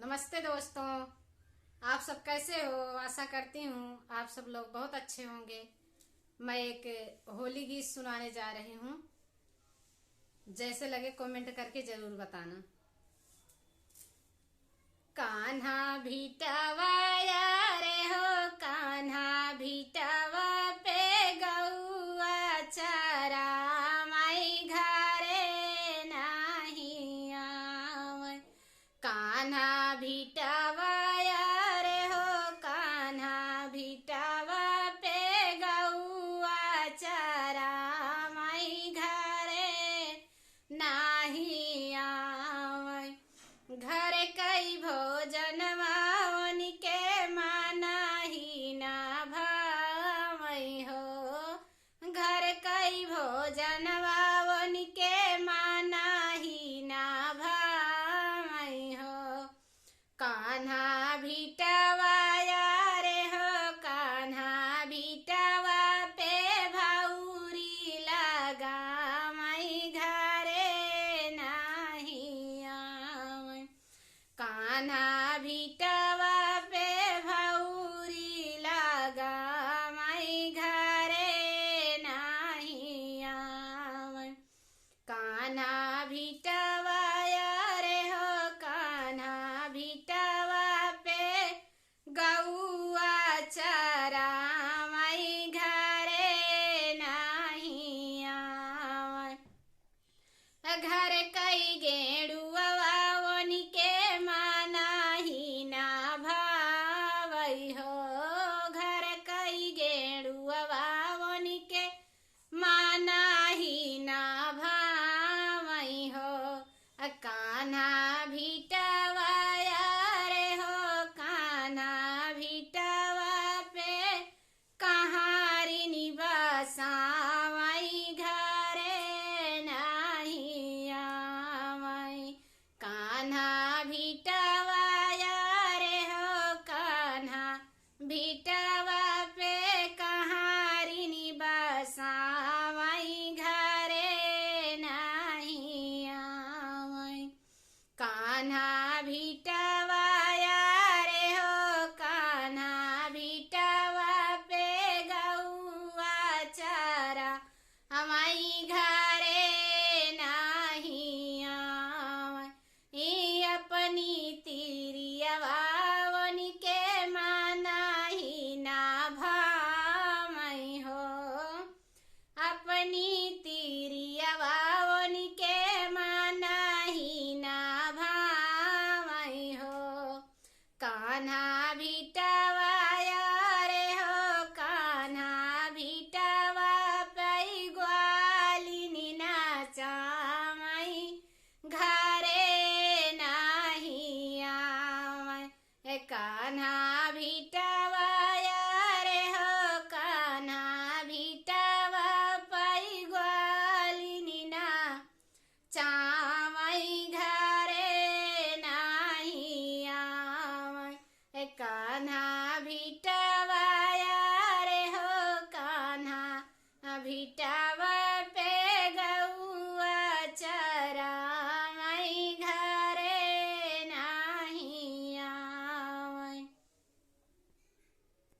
नमस्ते दोस्तों। आप सब कैसे हो? आशा करती हूँ आप सब लोग बहुत अच्छे होंगे। मैं एक होली गीत सुनाने जा रही हूँ। जैसे लगे कमेंट करके जरूर बताना। कान्हा भिटवा रे हो, कान्हा भिटवा पे गौआ चरा, माई घरे नहीं आवे। कान्हा भिटवा रे हो, कान्हा भिटवा पे गौआ चरा, माई घरे नाही आवे। घर कई भोजन मावनी के माना ही ना भावई हो। घर कई भोजन मावनी के माना ही ना भावई हो। कान्हा भिटवा रे हो, कान्हा भिटवा पे भौरी लगा, माई घरे नाही आवे। कान्हा भिटवा पे भौरी लगा, माई घरे नाही आवे। कान्हा भिटवा रे हो, कान्हा भिटवा पे गौआ चरा, माई घरे नाही आवे। घर कई गेड़ुआ वनी के माना ही ना भावई हो। घर कई गेड़ुआ वनी के माना ही ना भावई हो। कान्हा भिटवा रे हो, कान्हा भिटवा पे कहारी निवासा, माई घरे नाही आवे। कान्हा भिटवा रे हो, कान्हा भिटवा पे कहारी निवासा, माई घरे नाही आवे। कान्हा भिटवा